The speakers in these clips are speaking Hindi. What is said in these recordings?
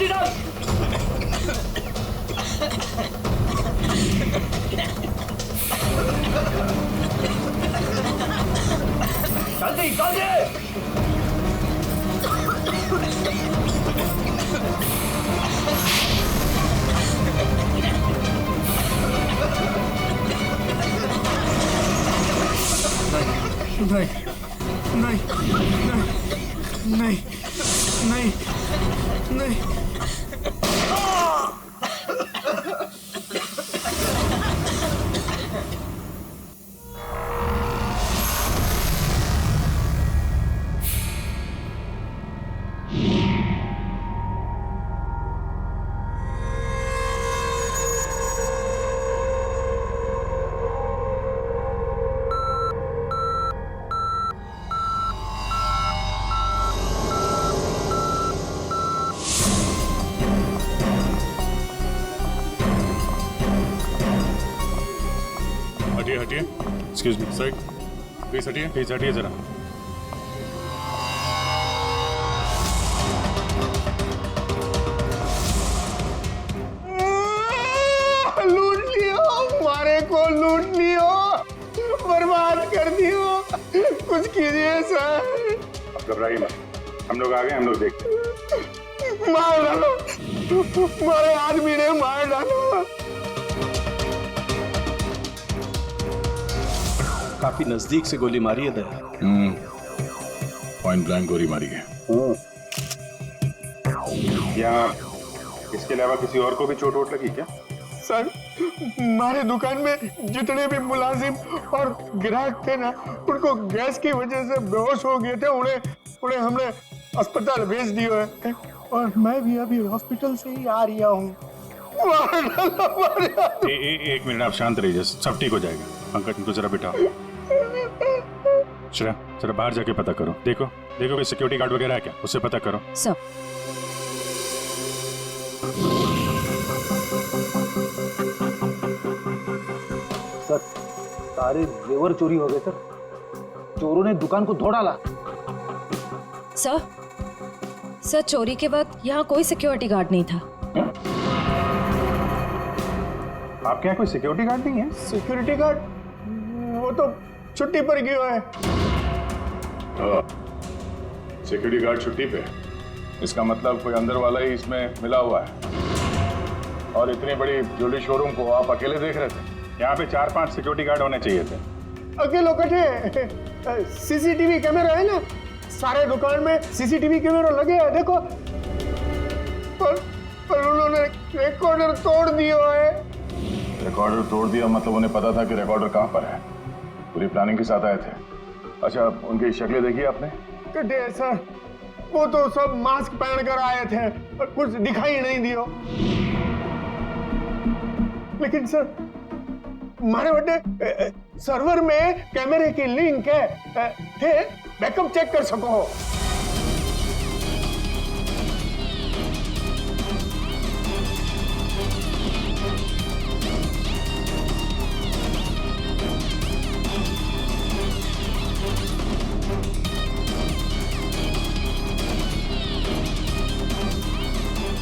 रस्सी डाल। जल्दी जल्दी। नहीं नहीं नहीं नहीं नहीं नहीं। हटिए हटिए, एक्सक्यूज मी सर, प्लीज हटिए जरा। लूट लियो, हमारे को लूट लियो, बर्बाद कर दियो, कुछ कीजिए सर। अब घबराइए मत, हम लोग आ गए, हम लोग देखते हैं। मार डालो, हमारे आदमी ने मार डालो। काफी नजदीक से गोली मारी है दया। पॉइंट ब्लैंक गोली मारी है। क्या इसके अलावा किसी और को भी चोट वोट लगी क्या? सर, हमारे दुकान में जितने भी मुलाजिम और ग्राहक थे ना, उनको गैस की वजह से बेहोश हो गए थे। उन्हें हमने अस्पताल भेज दिया है और मैं भी अभी हॉस्पिटल से ही आ रहा हूँ। एक मिनट, आप शांत रहिए, सब ठीक हो जाएगा। पंकज, इनको जरा बिठाओ। श्रेया, जरा बाहर जाके पता करो, देखो कोई सिक्योरिटी गार्ड वगैरह है क्या, उससे पता करो। सर, सर, सारे जेवर चोरी हो गए सर। चोरों ने दुकान को तोड़ डाला। सर चोरी के बाद यहाँ कोई सिक्योरिटी गार्ड नहीं था। आपके यहाँ कोई सिक्योरिटी गार्ड नहीं है? सिक्योरिटी गार्ड वो तो छुट्टी पर गया है। सिक्योरिटी गार्ड छुट्टी पे? इसका मतलब कोई अंदर वाला ही इसमें मिला हुआ है। और इतनी बड़ी ज्वेलरी शोरूम को आप अकेले देख रहे थे? यहाँ पे 4-5 सिक्योरिटी गार्ड होने चाहिए थे। अकेलो कटे, सीसीटीवी कैमरा है ना, सारे दुकान में सीसीटीवी कैमरा लगे हैं, देखो। पर उन्होंने रिकॉर्डर तोड़ दिया है। रिकॉर्डर तोड़ दिया मतलब उन्हें पता था कि रिकॉर्डर कहाँ पर है। पूरी प्लानिंग के साथ आए थे। अच्छा, उनकी शक्लें देखी आपने? कटे सर, वो तो सब मास्क पहन कर आए थे और कुछ दिखाई नहीं दियो। लेकिन सर, हमारे बटे सर्वर में कैमरे की लिंक है, थे, बैकअप चेक कर सको।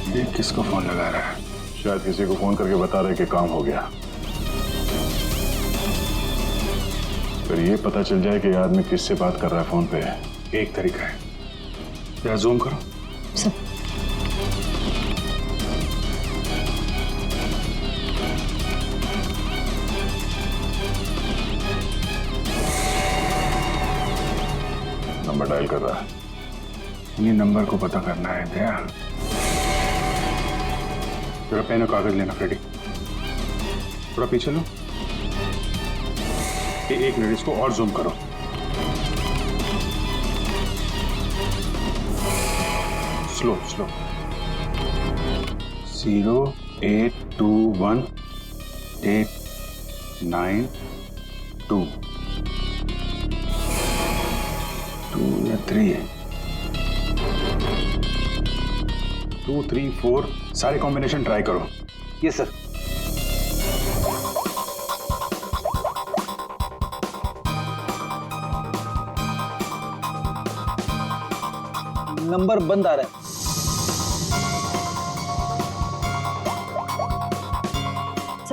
ये किसको फोन लगा रहा है? शायद किसी को फोन करके बता रहे कि काम हो गया। फिर ये पता चल जाए कि आदमी किससे बात कर रहा है फोन पे। एक तरीका है, जरा जूम करो। सर, नंबर डायल कर रहा है। इन्हीं नंबर को पता करना है दया। जरा पेन और कागज लेना फ्रेडी। थोड़ा पीछे लो। एक मिनट, इसको और जूम करो। स्लो 0821892 2 या 3 है। 2 3 4 सारे कॉम्बिनेशन ट्राई करो। ये सर। नंबर बंद आ रहा है।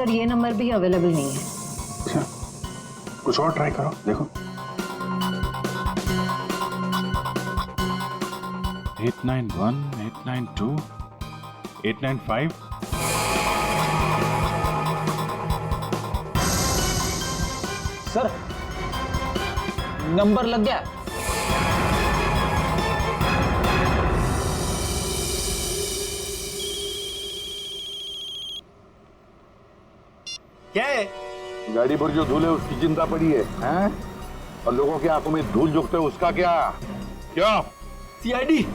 सर ये नंबर भी अवेलेबल नहीं है। अच्छा, कुछ और ट्राई करो, देखो। 891, 892, 895। सर नंबर लग गया। क्या है? गाड़ी पर जो धूल है उसकी चिंता पड़ी है, हैं? और लोगों की आंखों में धूल झोंकते है उसका क्या? क्या? सीआईडी।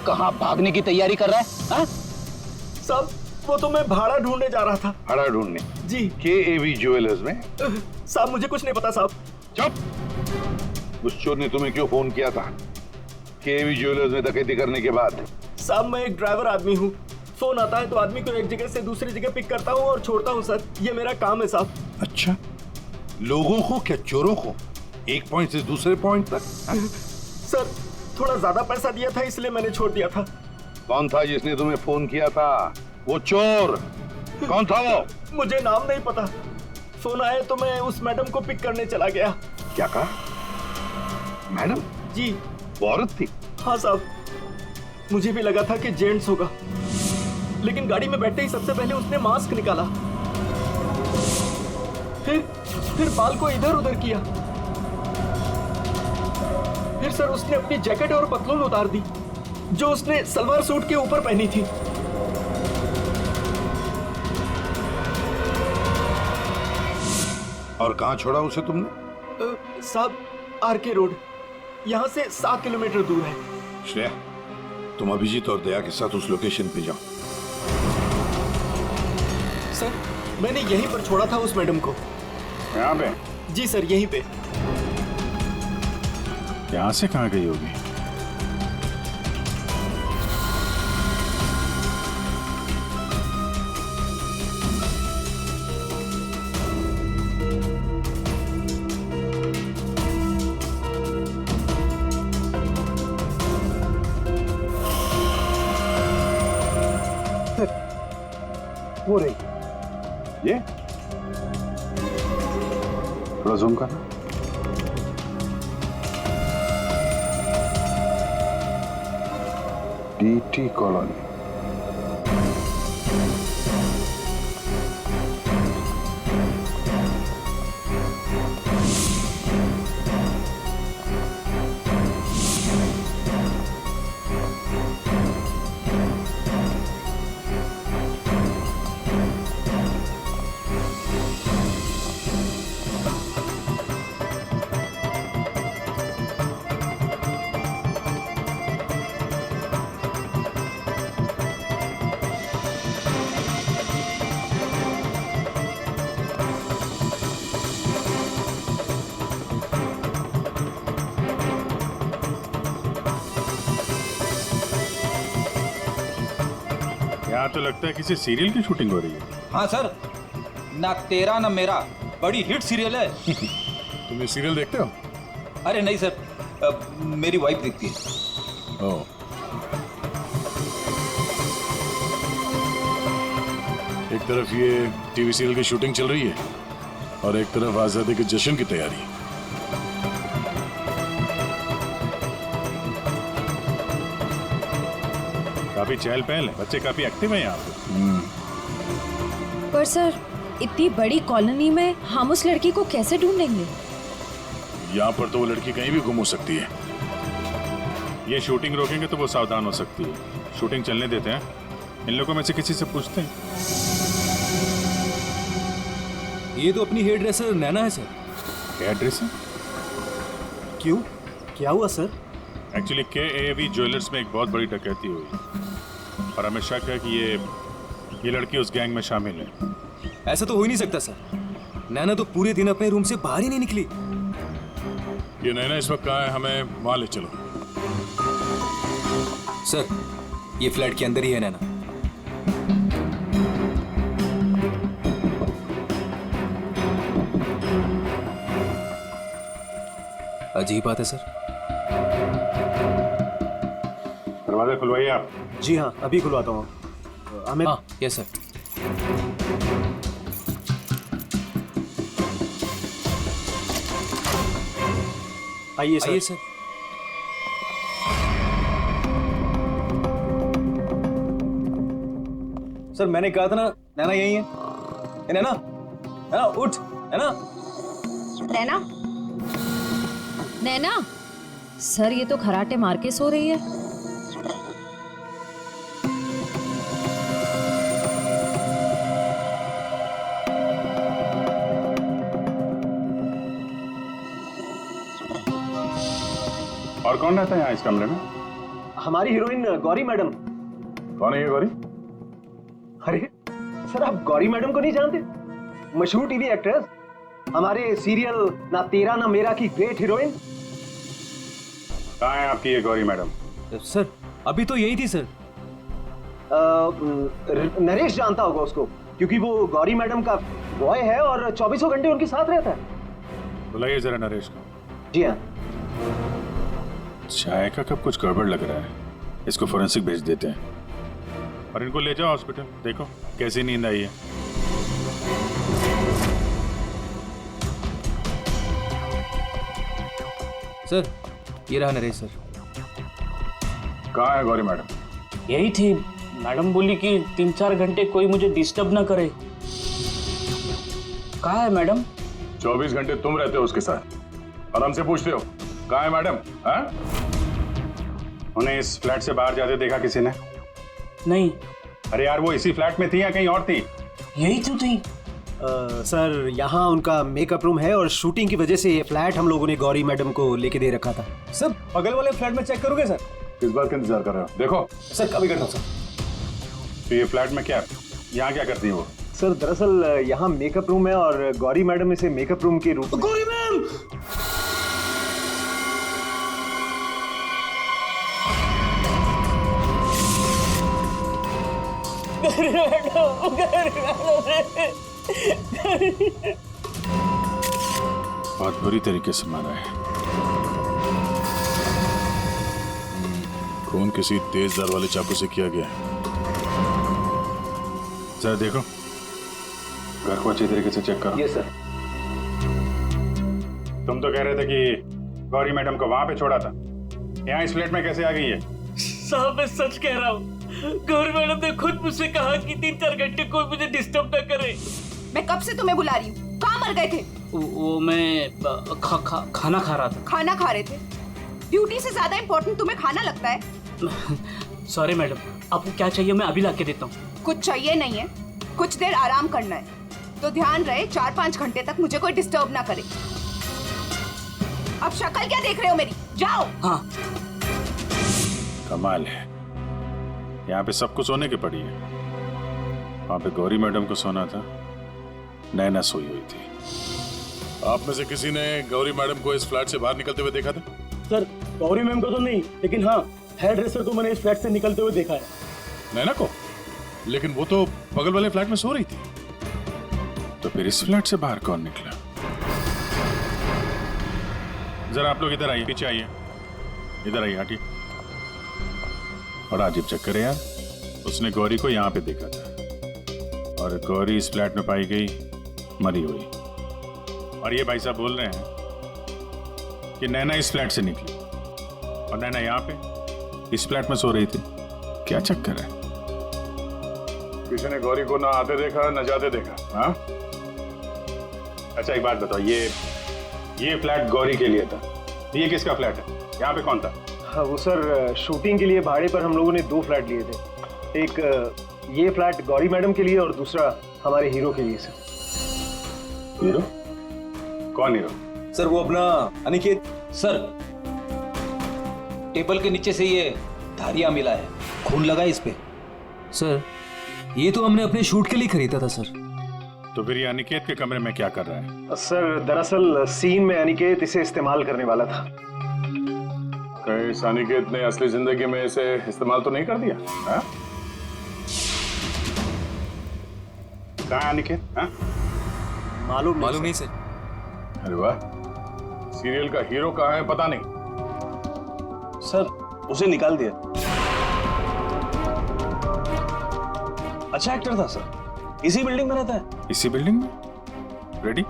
कहाँ भागने की तैयारी कर रहा है? हाँ? साहब वो तो मैं भाड़ा ढूंढने जा रहा था। भाड़ा ढूंढने? जी केएवी ज्वेलर्स में? साहब मुझे कुछ नहीं पता साहब। चुप! उस चोर ने तुम्हें क्यों फोन किया था केएवी ज्वेलर्स में डकैती करने के बाद? साहब मैं एक ड्राइवर आदमी हूँ, फोन आता है तो आदमी को एक जगह से दूसरी जगह पिक करता हूँ और छोड़ता हूँ सर, ये मेरा काम है साहब। अच्छा, लोगों को क्या चोरों को एक पॉइंट से दूसरे पॉइंट तक? सर थोड़ा ज्यादा पैसा दिया था इसलिए मैंने छोड़ दिया था। कौन था जिसने तुम्हें फोन किया था? वो चोर कौन था वो? मुझे नाम नहीं पता, फोन आया तो मैं उस मैडम को पिक करने चला गया। क्या कहा? मैडम? जी वो औरत थी? हाँ साहब, मुझे भी लगा था कि जेंट्स होगा, लेकिन गाड़ी में बैठते ही सबसे पहले उसने मास्क निकाला, फिर बाल को इधर उधर किया, फिर सर उसने अपनी जैकेट और पतलून उतार दी जो उसने सलवार सूट के ऊपर पहनी थी। और कहाँ छोड़ा उसे तुमने? साहब आरके रोड, यहाँ से 7 किलोमीटर दूर है। श्रेया, तुम अभिजीत और दया के साथ उस लोकेशन पे जाओ। सर मैंने यहीं पर छोड़ा था उस मैडम को। यहाँ पे? जी सर यहीं पे। यहाँ से कहाँ गई होगी? वो रही। ये थोड़ा जूम करना। DT colony. यहाँ तो लगता है किसी सीरियल की शूटिंग हो रही है। हाँ सर, ना तेरा ना मेरा बड़ी हिट सीरियल है। तुम ये सीरियल देखते हो? अरे नहीं सर, मेरी वाइफ देखती है। ओह। एक तरफ ये टीवी सीरियल की शूटिंग चल रही है और एक तरफ आजादी के जश्न की तैयारी। काफी चहल पहल है, बच्चे काफी एक्टिव हैं यहाँ पे। पर सर इतनी बड़ी कॉलोनी में हम उस लड़की को कैसे ढूंढेंगे? यहाँ पर तो वो लड़की कहीं भी गुम हो सकती है। ये शूटिंग रोकेंगे तो वो सावधान हो सकती है। शूटिंग चलने देते हैं, इन लोगों में से किसी से पूछते हैं। ये तो अपनी हेयर ड्रेसर नैना है सर। Hair dresser? क्यों, क्या हुआ सर? एक्चुअली केएवी ज्वेलर्स में एक बहुत बड़ी डकैती हुई और हमें शक है कि ये लड़की उस गैंग में शामिल है। ऐसा तो हो ही नहीं सकता सर, नैना तो पूरे दिन अपने रूम से बाहर ही नहीं निकली। ये नैना इस वक्त कहाँ है? हमें वहां ले चलो। सर ये फ्लैट के अंदर ही है नैना। अजीब बात है सर। दरवाजा खुलवाइए आप। जी हाँ, अभी खुलवाता हूँ। अमित, हाँ यस सर। आइए सर। आइए सर। सर मैंने कहा था ना नैना यही है। ए, नैना नैना उठ। नैना नैना, नैना, सर ये तो खराटे मार के सो रही है। और कौन रहता है यहाँ इस कमरे में? हमारी हीरोइन गौरी मैडम। कौन है ये गौरी? अरे सर, आप गौरी मैडम को नहीं जानते? मशहूर टीवी एक्ट्रेस, हमारे सीरियल ना तेरा ना मेरा की ग्रेट हीरोइन। कहाँ है आपकी ये गौरी मैडम? सर अभी तो यही थी सर। नरेश जानता होगा उसको, क्योंकि वो गौरी मैडम का बॉय है और 24 घंटे उनके साथ रहता है। बुलाइए जरा नरेश को। जी हाँ। चाय का कब कुछ गड़बड़ लग रहा है, इसको फोरेंसिक भेज देते हैं और इनको ले जाओ हॉस्पिटल, देखो कैसी नींद आई है। सर ये रहा नरेश सर। कहाँ है गौरी मैडम? यही थी। मैडम बोली कि 3-4 घंटे कोई मुझे डिस्टर्ब ना करे। कहाँ है मैडम? 24 घंटे तुम रहते हो उसके साथ और हमसे पूछते हो कहाँ है मैडम? हाँ? उन्हें इस फ्लैट से बाहर जाते देखा किसी ने? नहीं, अरे यार वो इसी फ्लैट में थी या कहीं और थी? यही तो थी। सर यहाँ उनका मेकअप रूम है और शूटिंग की वजह से ये फ्लैट हम लोगों ने गौरी मैडम को लेके दे रखा था। सर बगल वाले फ्लैट में चेक करोगे सर? किस बात का इंतजार कर रहे हो? देखो सर कभी करता हूँ सर। तो ये फ्लैट में क्या, यहाँ क्या करती है वो? सर दरअसल यहाँ मेकअप रूम है और गौरी मैडम इसे मेकअप रूम के रूप में। गौरी मैम! बहुत बुरी तरीके से मारा है। खून किसी तेज धार वाले चाकू से किया गया है। जरा देखो, घर को अच्छी तरीके से चेक करो। ये सर। तुम तो कह रहे थे कि गौरी मैडम को वहां पे छोड़ा था, यहाँ इस फ्लैट में कैसे आ गई है? साहब मैं सच कह रहा हूँ। गौरी मैडम ने खुद मुझसे कहा कि 3-4 घंटे कोई मुझे डिस्टर्ब ना करे। मैं कब से तुम्हें बुला रही हूँ, कहाँ मर गए थे? वो मैं खाना खा रहा था। खाना खा रहे थे? ड्यूटी से ज्यादा इम्पोर्टेंट तुम्हें खाना लगता है? सॉरी मैडम, आपको क्या चाहिए मैं अभी लाके देता हूँ। कुछ चाहिए नहीं है, कुछ देर आराम करना है, तो ध्यान रहे 4-5 घंटे तक मुझे कोई डिस्टर्ब ना करे। अब शक्ल क्या देख रहे हो मेरी? जाओ। हाँ। कमाल है, यहाँ पे सबको सोने की पड़ी है। वहां पे गौरी मैडम को सोना था, नैना सोई हुई थी। आप में से किसी ने गौरी मैडम को इस फ्लैट से बाहर निकलते हुए देखा था? सर गौरी मैम को तो नहीं, लेकिन हाँ हेयर ड्रेसर को मैंने इस फ्लैट से निकलते हुए देखा है। नैना को? लेकिन वो तो बगल वाले फ्लैट में सो रही थी। तो फिर इस फ्लैट से बाहर कौन निकला? जरा आप लोग इधर आइए, पीछे आइए, इधर आइए, हटिए। बड़ा अजीब चक्कर है यार, उसने गौरी को यहाँ पे देखा था और गौरी इस फ्लैट में पाई गई मरी हुई। और ये भाई साहब बोल रहे हैं कि नैना इस फ्लैट से निकली और नैना यहाँ पे इस फ्लैट में सो रही थी। क्या चक्कर है? किसी ने गौरी को ना आते देखा ना जाते देखा? हाँ? अच्छा एक बात बताओ, ये फ्लैट गौरी के लिए था, ये किसका फ्लैट है? यहाँ पे कौन था? हाँ वो सर, शूटिंग के लिए भाड़े पर हम लोगों ने 2 फ्लैट लिए थे। एक ये फ्लैट गौरी मैडम के लिए और दूसरा हमारे हीरो के लिए सर। हीरो? कौन हीरो? सर वो अपना अनिकेत। सर टेबल के नीचे से ये धारियां मिला है, खून लगा इस पे। सर ये तो हमने अपने शूट के लिए खरीदा था सर। तो फिर ये अनिकेत के कमरे में क्या कर रहा है? सर दरअसल सीन में अनिकेत इसे इस्तेमाल करने वाला था। कहीं इस अनिकेत ने असली जिंदगी में इसे इस्तेमाल तो नहीं कर दिया? हाँ? कहाँ है अनिकेत? हाँ? मालूम नहीं सर। अरे वाह, सीरियल का हीरो कहाँ है पता नहीं। सर उसे निकाल दिया। अच्छा एक्टर था सर, इसी बिल्डिंग में रहता है। इसी बिल्डिंग में? रेडी?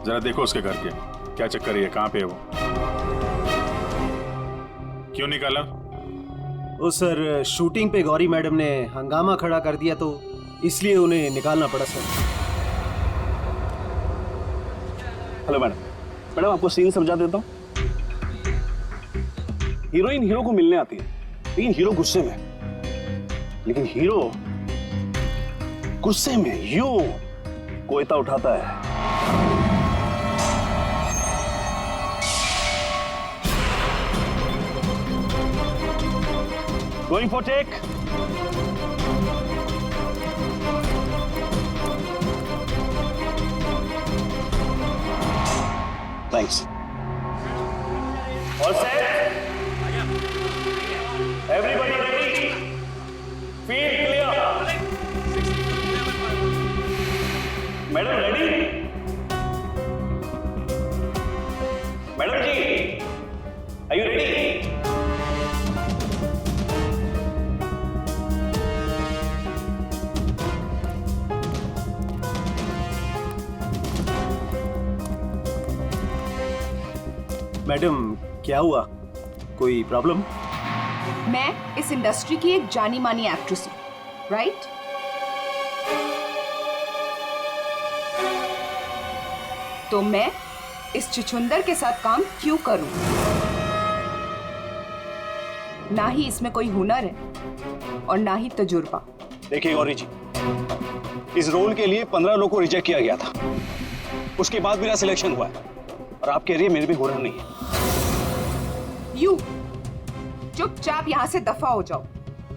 जरा देखो उसके घर के क्या चक्कर है, कहाँ पे है वो? क्यों निकाला? ओ सर, शूटिंग पे गौरी मैडम ने हंगामा खड़ा कर दिया तो इसलिए उन्हें निकालना पड़ा सर। हेलो मैडम, मैडम आपको सीन समझा देता हूँ। हीरोइन हीरो को मिलने आती है, लेकिन हीरो गुस्से में, लेकिन हीरो गुस्से में यूं कोयता उठाता है। Going for take. Thanks. All set? Everybody ready? Field clear. Madam ready? Madam ji, are you ready? Madam क्या हुआ, कोई प्रॉब्लम? मैं इस इंडस्ट्री की एक जानी मानी एक्ट्रेस हूँ, राइट? तो मैं इस छुछुंदर के साथ काम क्यों करूं? ना ही इसमें कोई हुनर है और ना ही तजुर्बा। देखिए गौरी जी, इस रोल के लिए 15 लोगों को रिजेक्ट किया गया था, उसके बाद मेरा सिलेक्शन हुआ है और आप कह रही है मेरे भी हुनर नहीं है। यू चुपचाप यहाँ से दफा हो जाओ,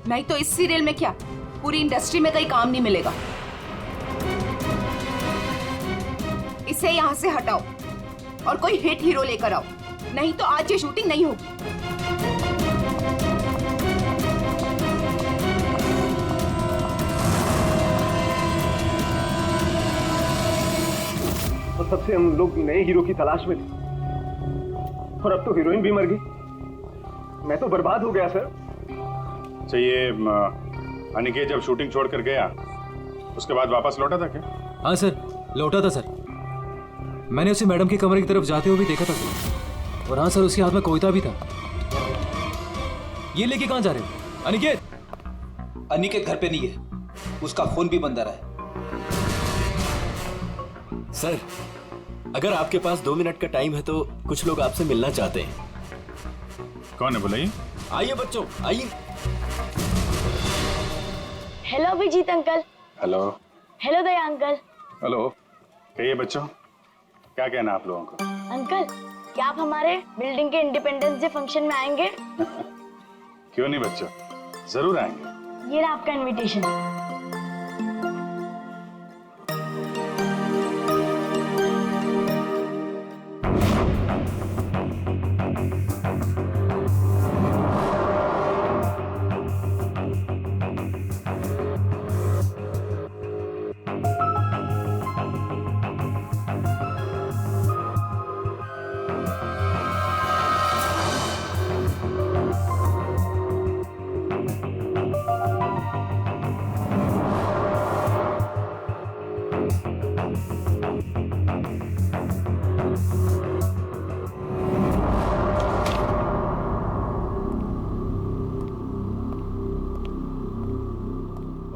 नहीं तो इस सीरियल में क्या पूरी इंडस्ट्री में कहीं काम नहीं मिलेगा। इसे यहाँ से हटाओ और कोई हिट हीरो लेकर आओ, नहीं तो आज ये शूटिंग नहीं होगी। और तब से हम लोग नए हीरो की तलाश में थे और अब तो हीरोइन भी मर गई। मैं तो बर्बाद हो गया सर। अच्छा, ये अनिकेत जब शूटिंग छोड़ कर गया उसके बाद वापस लौटा था क्या? हाँ सर, लौटा था सर। मैंने उसे मैडम के कमरे की तरफ जाते हुए भी देखा था सर। और हाँ सर, उसके हाथ में कोयता भी था। ये लेके कहाँ जा रहे हो? अनिकेत! अनिकेत घर पे नहीं है, उसका फोन भी बंद आ रहा है। सर, अगर आपके पास 2 मिनट का टाइम है तो कुछ लोग आपसे मिलना चाहते हैं। कौन है बुलाइए? आइए बच्चों, आइए। Hello Abhijeet uncle. Hello. Hello Daya uncle. Hello. कहिए बच्चों, क्या कहना आप लोगों को? अंकल, क्या आप हमारे बिल्डिंग के इंडिपेंडेंस डे फंक्शन में आएंगे? क्यों नहीं बच्चों, जरूर आएंगे। ये रहा आपका इनविटेशन।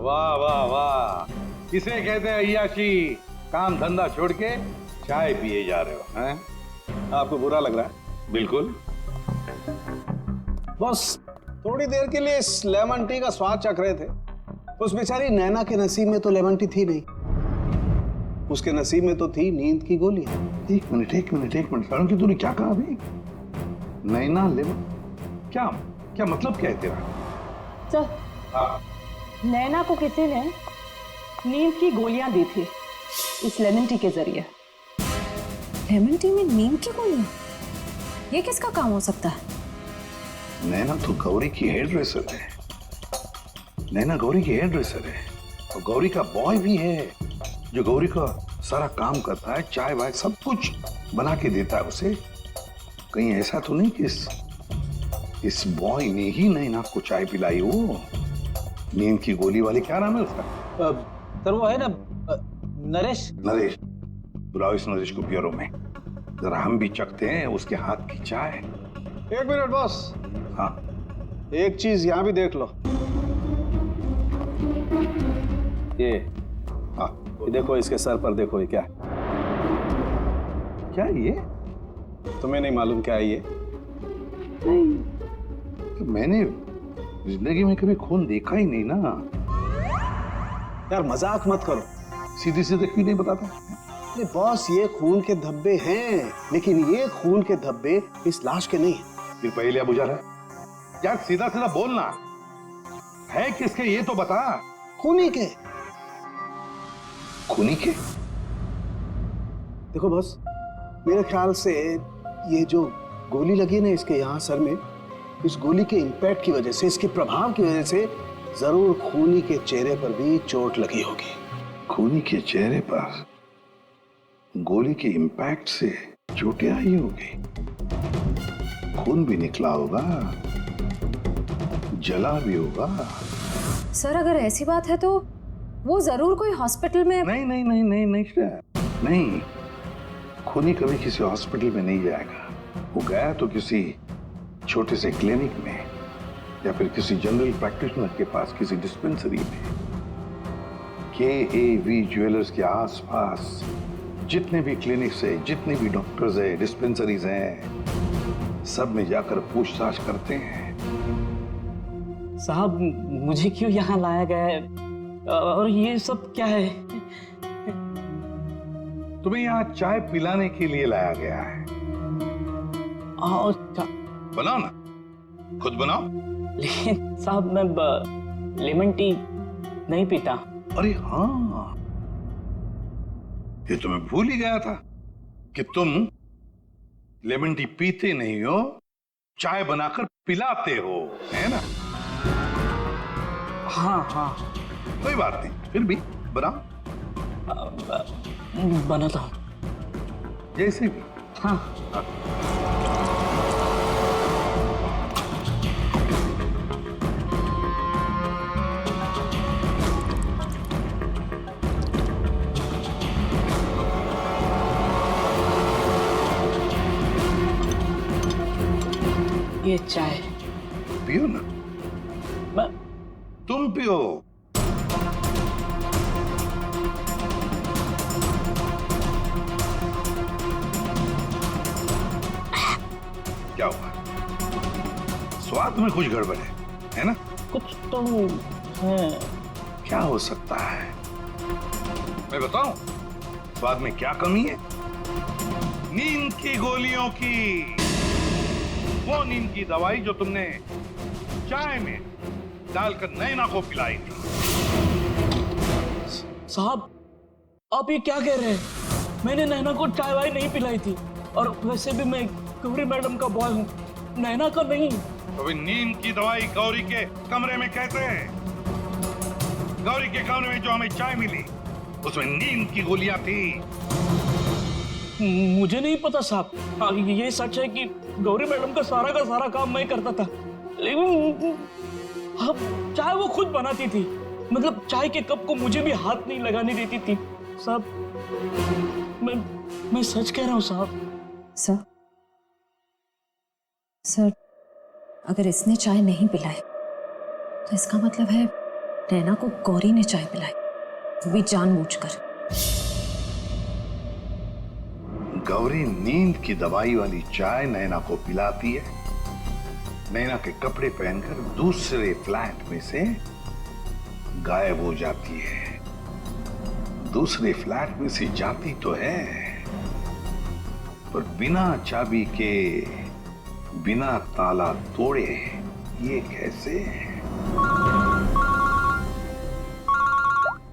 वाह वाह वाह, किसे कहते हैं अय्याशी? काम धंधा छोड़ के चाय पिए जा रहे हो हैं? आपको बुरा लग रहा है? बिल्कुल। बस थोड़ी देर के लिए इस लेमन टी का स्वाद चख रहे थे। उस बेचारी नैना के नसीब में तो लेमन टी थी नहीं, उसके नसीब में तो थी नींद की गोली। एक मिनट सारुण की तूने क्या कहा अभी? नैना लेमन? क्या क्या मतलब क्या है तेरा? सर, नैना को किसी ने नींद की गोलियां दी थी इस लेमन टी के जरिए। लेमन टी में नींद की गोलियां? ये किसका काम हो सकता है? नैना तो गौरी की हेयर ड्रेसर है। नैना गौरी की हेयर ड्रेसर है और गौरी का बॉय भी है जो गौरी का सारा काम करता है, चाय वाय सब कुछ बना के देता है उसे। कहीं ऐसा तो नहीं कि इस बॉय ने ही नैना को चाय पिलाई हो? नींद की गोली वाली क्या नाम है उसका? सर वो है ना नरेश। नरेश, बुलाओ इस नरेश को ब्यूरो में। जरा हम भी चखते हैं उसके हाथ की चाय। 1 मिनट बॉस। हाँ, एक चीज यहाँ भी देख लो। ये हाँ, ये देखो, इसके सर पर देखो, ये क्या है? क्या ये? तुम्हें नहीं मालूम क्या है ये? नहीं, तो मैंने जिंदगी में कभी खून देखा ही नहीं ना। यार मजाक मत करो। सीधी सीधे क्यों नहीं बताता? अरे बॉस, ये खून के धब्बे हैं, लेकिन ये खून के धब्बे इस लाश के नहीं हैं। फिर पहले बुझा रहा है? यार सीधा सीधा बोलना, है किसके ये तो बता। खूनी के। खूनी के? देखो बॉस, मेरे ख्याल से ये जो गोली लगी ना इसके यहाँ सर में, इस गोली के इंपैक्ट की वजह से, इसके प्रभाव की वजह से जरूर खूनी के चेहरे पर भी चोट लगी होगी। खूनी के चेहरे पर गोली के इंपैक्ट से चोटें आई होगी, खून भी निकला होगा, जला भी होगा। सर अगर ऐसी बात है तो वो जरूर कोई हॉस्पिटल में। नहीं नहीं नहीं नहीं नहीं नहीं, खूनी कभी किसी हॉस्पिटल में नहीं जाएगा। वो गया तो किसी छोटे से क्लिनिक में या फिर किसी जनरल प्रैक्टिशनर के पास, किसी डिस्पेंसरी में। KAV ज्वेलर्स के आसपास जितने भी क्लिनिक्स है, जितने भी डॉक्टर्स है, डिस्पेंसरीज हैं, सब में जाकर पूछताछ करते हैं। साहब मुझे क्यों यहाँ लाया गया है और ये सब क्या है? तुम्हें यहाँ चाय पिलाने के लिए लाया गया है। बनाओ ना, खुद बनाओ। लेकिन साहब मैं लेमन टी नहीं पीता। अरे हाँ, ये तो मैं भूल ही गया था कि तुम लेमन टी पीते नहीं हो, चाय बनाकर पिलाते हो, है ना? हाँ हाँ, कोई बात नहीं, फिर भी बनाओ। बनाता हूँ जैसे भी। हाँ। ये चाय पियो ना। तुम पियो। क्या हुआ? स्वाद में कुछ गड़बड़ है ना? कुछ तो है। क्या हो सकता है? मैं बताऊं स्वाद में क्या कमी है? नींद की गोलियों की, वो नींद की दवाई जो तुमने चाय में डालकर नैना को पिलाई थी। साहब आप ये क्या कह रहे हैं? मैंने नैना को चाय वाय नहीं पिलाई थी, और वैसे भी मैं गौरी मैडम का बॉय हूँ, नैना का नहीं। अभी नींद की दवाई गौरी के कमरे में कैसे है? गौरी के कमरे में जो हमें चाय मिली उसमें नींद की गोलियां थी। मुझे नहीं पता साहब। ये सच है कि गौरी मैडम का सारा काम मैं करता था, लेकिन चाय वो खुद बनाती थी। मतलब चाय के कप को मुझे भी हाथ नहीं लगाने देती थी। साहब मैं सच कह रहा हूँ साहब। सर अगर इसने चाय नहीं पिलाई तो इसका मतलब है नैना को गौरी ने चाय पिलाई, वो भी जानबूझकर। गौरी नींद की दवाई वाली चाय नैना को पिलाती है, नैना के कपड़े पहनकर दूसरे फ्लैट में से गायब हो जाती है। दूसरे फ्लैट में से जाती तो है, पर बिना चाबी के, बिना ताला तोड़े। ये कैसे?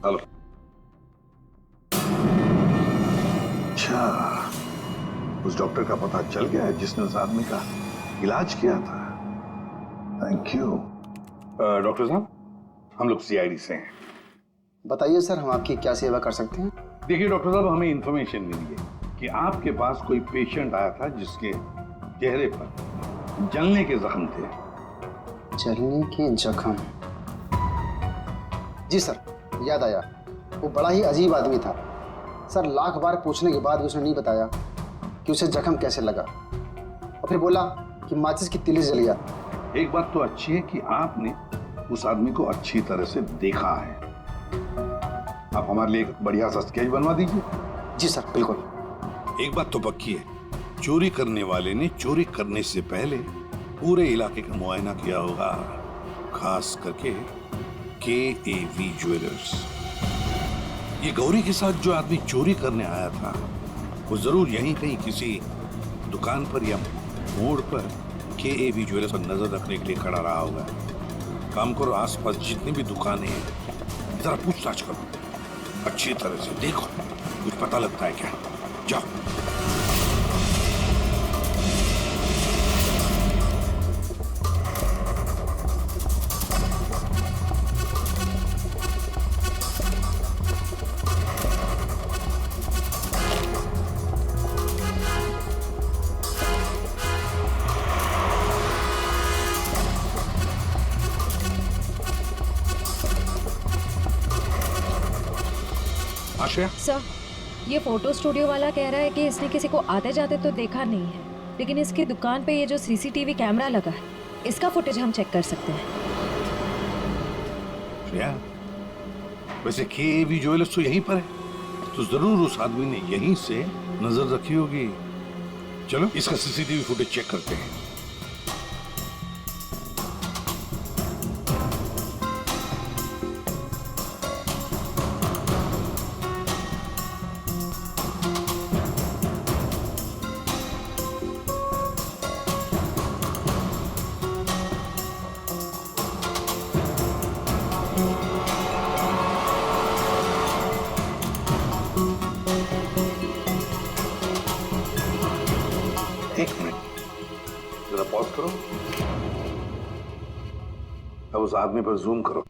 हेलो। अच्छा, उस डॉक्टर का पता चल गया है जिसने उस आदमी का इलाज किया था। Thank you. डॉक्टर साहब, हम लोग CID से हैं। बताइए सर, हम आपकी क्या सेवा कर सकते हैं? देखिए डॉक्टर साहब, हमें इंफॉर्मेशन मिली है कि आपके पास कोई पेशेंट आया था जिसके चेहरे पर जलने के जख्म थे। जलने के जख्म? जी सर, याद आया। वो बड़ा ही अजीब आदमी था सर। लाख बार पूछने के बाद भी उसने नहीं बताया कि उसे जख्म कैसे लगा, और फिर बोला कि माचिस की तिली जल गया। एक बात तो अच्छी है कि आपने उस आदमी को अच्छी तरह से देखा है। आप हमारे लिए एक बढ़िया सा स्केच बनवा दीजिए। जी सर, बिल्कुल। एक बात तो पक्की है, चोरी करने वाले ने चोरी करने से पहले पूरे इलाके का मुआयना किया होगा, खास करके KAV ज्वेलर्स। ये गौरी के साथ जो आदमी चोरी करने आया था वो जरूर यहीं कहीं किसी दुकान पर या मोड़ पर KAV ज्वेलर्स पर नजर रखने के लिए खड़ा रहा होगा। काम करो, आसपास जितनी भी दुकानें हैं जरा पूछताछ करो, अच्छी तरह से देखो, कुछ पता लगता है क्या। जाओ। आश्रया, सर, ये फोटो स्टूडियो वाला कह रहा है कि इसने किसी को आते जाते तो देखा नहीं है, लेकिन इसकी दुकान पे ये जो CCTV कैमरा लगा है, इसका फुटेज हम चेक कर सकते हैं। श्रेया, वैसे KAV ज्वेलर्स तो यहीं पर है, तो जरूर उस आदमी ने यहीं से नजर रखी होगी। चलो इसका CCTV फुटेज चेक करते हैं। एक मिनट, जरा पॉज करो। अब उस आदमी पर जूम करो।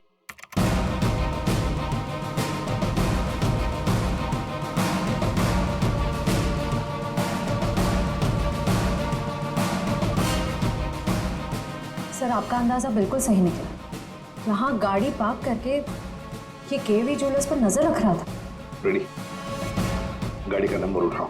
सर, आपका अंदाजा बिल्कुल सही निकला। यहाँ गाड़ी पार्क करके ये KAV ज्वेलर्स पर नजर रख रहा था। रेडी, गाड़ी का नंबर उठाओ।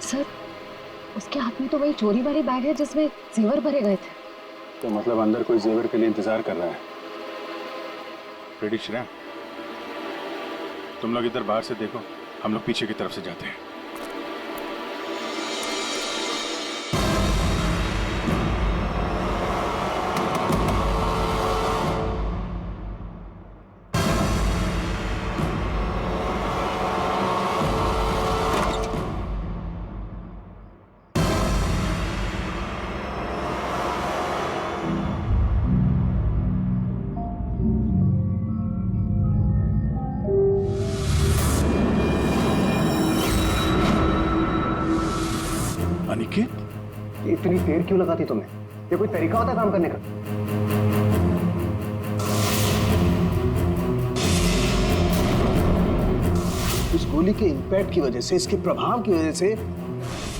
सर, उसके हाथ में तो वही चोरी वाली बैग है जिसमें जेवर भरे गए थे। तो मतलब अंदर कोई जेवर के लिए इंतजार कर रहा है। रेडी श्रेया, तुम लोग इधर बाहर से देखो, हम लोग पीछे की तरफ से जाते हैं। अनिकेत, इतनी देर क्यों लगाती तुम्हें? ये कोई तरीका होता है काम करने का? इस गोली के इंपैक्ट की वजह से, इसके प्रभाव की वजह से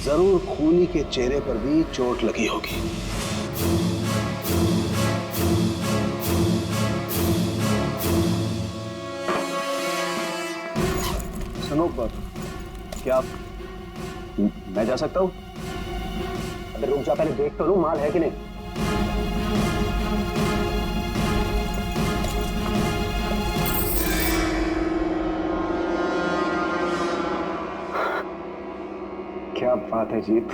जरूर खूनी के चेहरे पर भी चोट लगी होगी। सुनो, क्या मैं जा सकता हूँ? अगर रुक जा, पहले देख तो लूं माल है कि नहीं। क्या बात है जीत,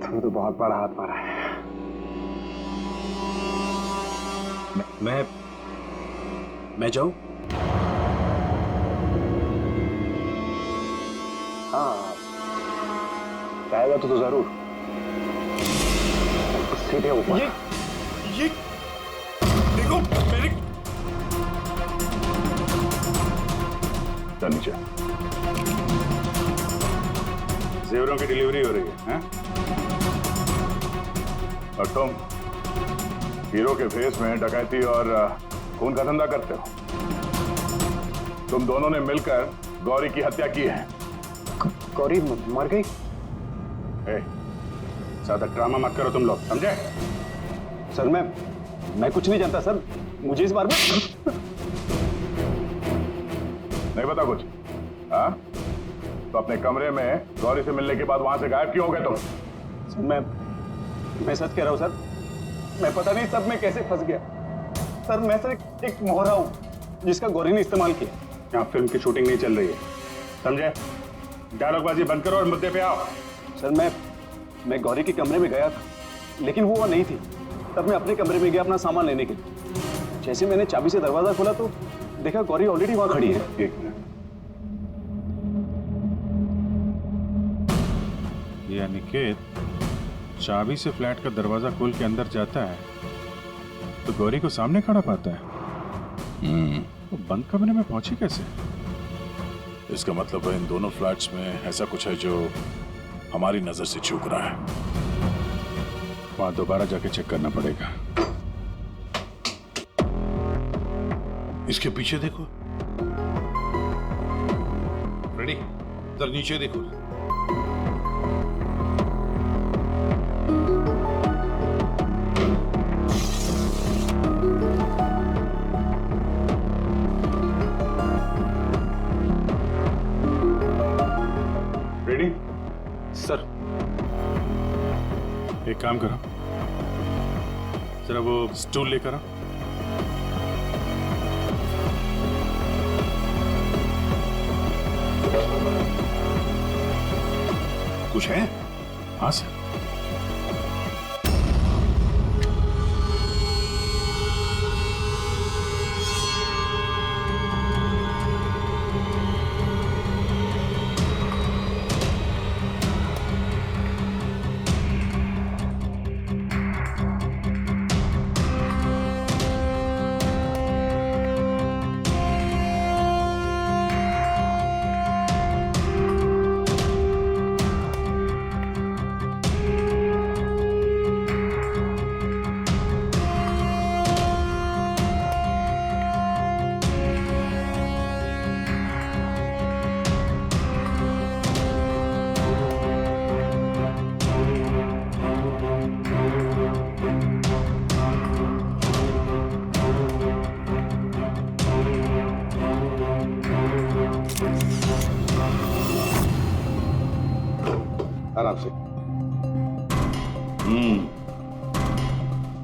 तुमने तो बहुत बड़ा हाथ मारा है। मैं जाऊं? हाँ, जाएगा तो जरूर। सीधे ऊपर। ये देखो मेरे चल नीचे। जेवरों की डिलीवरी हो रही है, हैं? और तुम हीरो के फेस में डकैती और खून का धंधा करते हो। तुम दोनों ने मिलकर गौरी की हत्या की है। गौरी मर गई? ज्यादा ड्रामा मत करो तुम लोग, समझे? सर मैं कुछ नहीं जानता सर, मुझे इस बारे में नहीं पता कुछ। हाँ, तो अपने कमरे में गौरी से मिलने के बाद वहां से गायब क्यों हो गए तुम? सर मैं सच कह रहा हूं सर, मैं पता नहीं सब में कैसे फंस गया। सर मैं सिर्फ एक मोहरा हूं जिसका गौरी ने इस्तेमाल किया। यहाँ फिल्म की शूटिंग नहीं चल रही है, समझे? डायलॉगबाजी बंद करो और मुद्दे पे आओ। सर मैं गौरी के कमरे में गया था, लेकिन वो वहां नहीं थी। तब मैं अपने कमरे में गया अपना सामान लेने के लिए। जैसे मैंने चाबी से दरवाजा खोला तो देखा गौरी ऑलरेडी वहां खड़ी है। एक मिनट, ये अनिकेत चाबी से फ्लैट का दरवाजा खोल के अंदर जाता है तो गौरी को सामने खड़ा पाता है। तो बंद कमरे में पहुंची कैसे? इसका मतलब है इन दोनों फ्लैट्स में ऐसा कुछ है जो हमारी नजर से चूक रहा है। वहां दोबारा जाके चेक करना पड़ेगा। इसके पीछे देखो। रेडी, इधर नीचे देखो। रेडी? सर एक काम करो, जरा वो स्टूल लेकर आओ। कुछ है? हाँ सर। आराम से।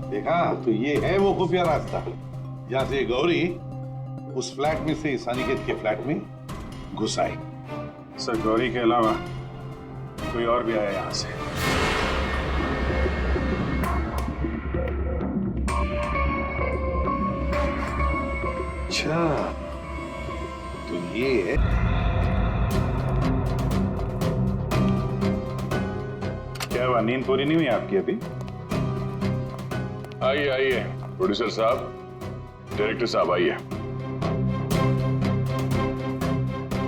देखा, तो ये है वो खुफिया रास्ता जहां से गौरी उस फ्लैट में से इस अनिकेत के फ्लैट में घुस आई। सर गौरी के अलावा कोई और भी आया यहां से? अच्छा, तो ये है। क्या हुआ, नींद पूरी नहीं हुई आपकी अभी? आइए आइए प्रोड्यूसर साहब, डायरेक्टर साहब आइए।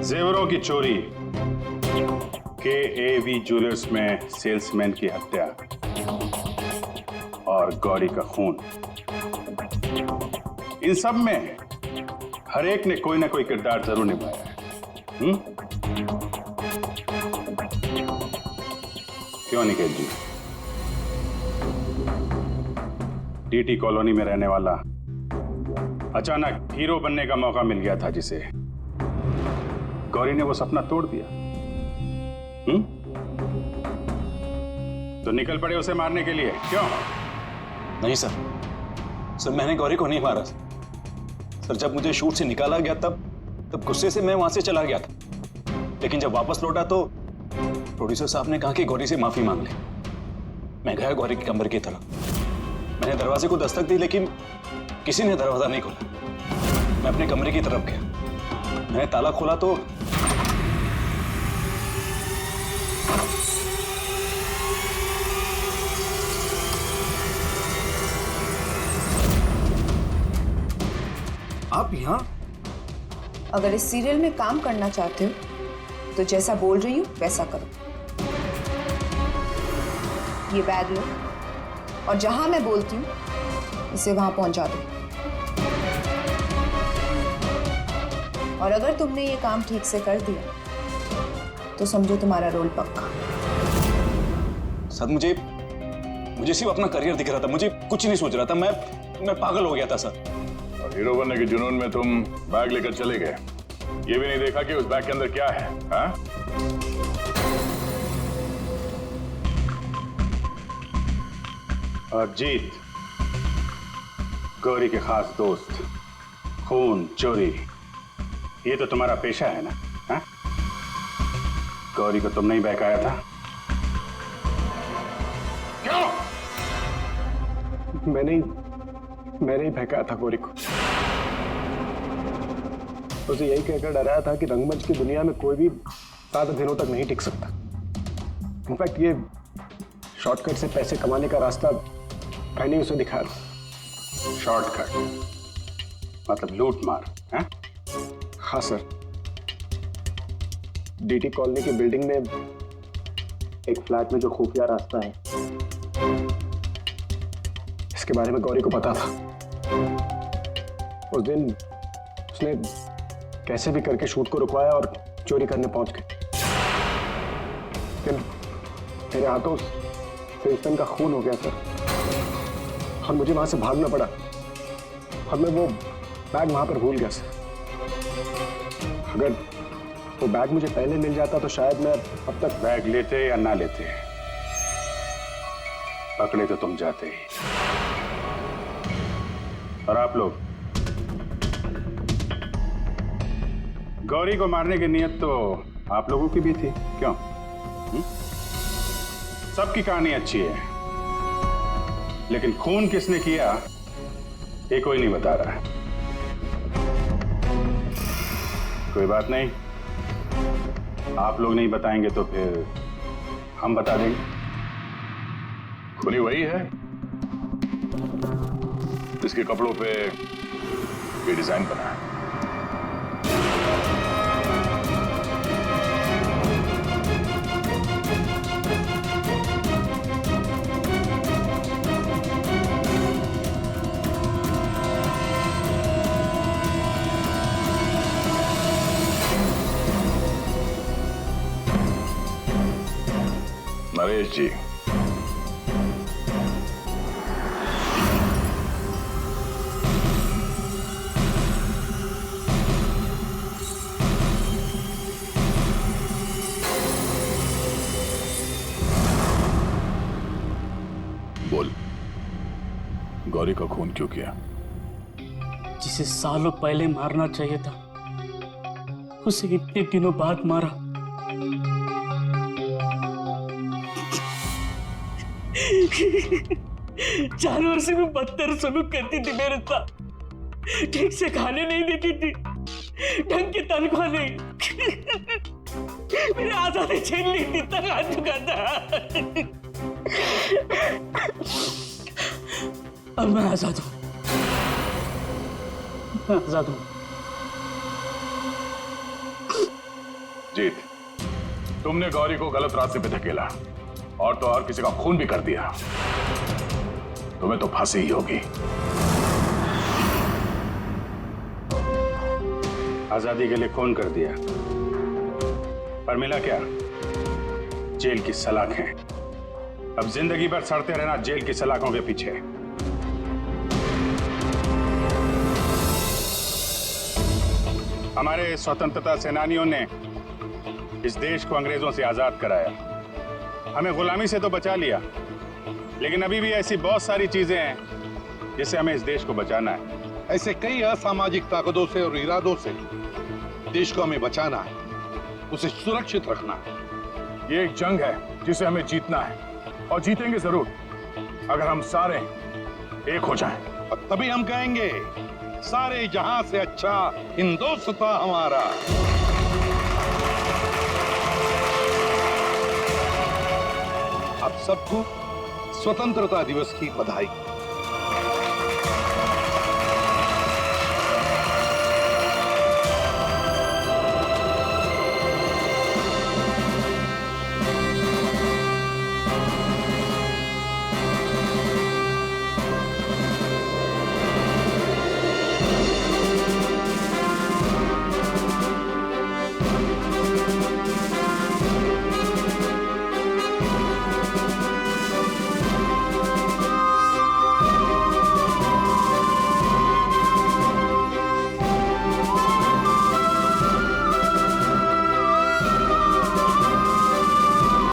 जेवरों की चोरी, KAV ज्वेलर्स में सेल्समैन की हत्या और गौरी का खून, इन सब में हर एक ने कोई ना कोई किरदार जरूर निभाया है। क्यों निकेत जी? DT कॉलोनी में रहने वाला अचानक हीरो बनने का मौका मिल गया था जिसे, गौरी ने वो सपना तोड़ दिया। तो निकल पड़े उसे मारने के लिए, क्यों? नहीं सर मैंने गौरी को नहीं मारा सर। जब मुझे शूट से निकाला गया तब गुस्से से मैं वहां से चला गया था, लेकिन जब वापस लौटा तो प्रोड्यूसर साहब ने कहा कि गौरी से माफी मांग ले। मैं गया गौरी के कमरे की तरफ, मैंने दरवाजे को दस्तक दी लेकिन किसी ने दरवाजा नहीं खोला। मैं अपने कमरे की तरफ गया, मैंने ताला खोला तो आप यहाँ? अगर इस सीरियल में काम करना चाहते हो तो जैसा बोल रही हूँ वैसा करो। ये बैग लो और जहां मैं बोलती हूँ इसे वहां पहुंचा दो। और अगर तुमने ये काम ठीक से कर दिया तो समझो तुम्हारा रोल पक्का। सर मुझे सिर्फ अपना करियर दिख रहा था, मुझे कुछ नहीं सोच रहा था। मैं पागल हो गया था सर। और हीरो बनने के जुनून में तुम बैग लेकर चले गए, ये भी नहीं देखा कि उस बैग के अंदर क्या है। हाँ? और जीत, गौरी के खास दोस्त, खून चोरी, ये तो तुम्हारा पेशा है ना? हाँ? गौरी को तुमने ही बहकाया था। क्यों? मैंने ही बहकाया था गौरी को। उसे यही कहकर डराया था कि रंगमंच की दुनिया में कोई भी ज्यादा दिनों तक नहीं टिक सकता। इनफैक्ट ये शॉर्टकट से पैसे कमाने का रास्ता मैंने उसे दिखाया था। शॉर्टकट मतलब लूट मार? हैं? हाँ सर, डीटी कॉलोनी की बिल्डिंग में एक फ्लैट में जो खुफिया रास्ता है, इसके बारे में गौरी को पता था। उस दिन उसने कैसे भी करके शूट को रुकवाया और चोरी करने पहुंच गए। लेकिन मेरे हाथों सेल्समैन का खून हो गया सर, और मुझे वहां से भागना पड़ा और मैं वो बैग वहां पर भूल गया सर। अगर वो बैग मुझे पहले मिल जाता तो शायद मैं अब तक बैग लेते या ना लेते, पकड़े तो तुम जाते ही। और आप लोग, गौरी को मारने की नियत तो आप लोगों की भी थी, क्यों? सबकी कहानी अच्छी है, लेकिन खून किसने किया ये कोई नहीं बता रहा है। कोई बात नहीं, आप लोग नहीं बताएंगे तो फिर हम बता देंगे। खूनी वही है जिसके कपड़ों पे ये डिजाइन बना है। नरेश जी, बोल, गौरी का खून क्यों किया? जिसे सालों पहले मारना चाहिए था उसे इतने दिनों बाद मारा। जानवर से भी बदतर सलूक करती थी मेरे साथ, ठीक से खाने नहीं देती थी, ढंग की तनख्वाह नहीं, मेरे आजादी छीन ली थी, तक आ चुका था। अब मैं आजाद हूं, आजाद हूं। जीत, तुमने गौरी को गलत रास्ते पे धकेला और तो और किसी का खून भी कर दिया। तुम्हें तो फांसी ही होगी। आजादी के लिए खून कर दिया, पर मिला क्या? जेल की सलाखें। अब जिंदगी भर सड़ते रहना जेल की सलाखों के पीछे। हमारे स्वतंत्रता सेनानियों ने इस देश को अंग्रेजों से आजाद कराया, हमें गुलामी से तो बचा लिया, लेकिन अभी भी ऐसी बहुत सारी चीजें हैं जिससे हमें इस देश को बचाना है। ऐसे कई असामाजिक ताकतों से और इरादों से देश को हमें बचाना है, उसे सुरक्षित रखना है। ये एक जंग है जिसे हमें जीतना है, और जीतेंगे जरूर अगर हम सारे एक हो जाएं। और तभी हम कहेंगे सारे जहां से अच्छा हिंदुस्तान हमारा। आप सबको स्वतंत्रता दिवस की बधाई।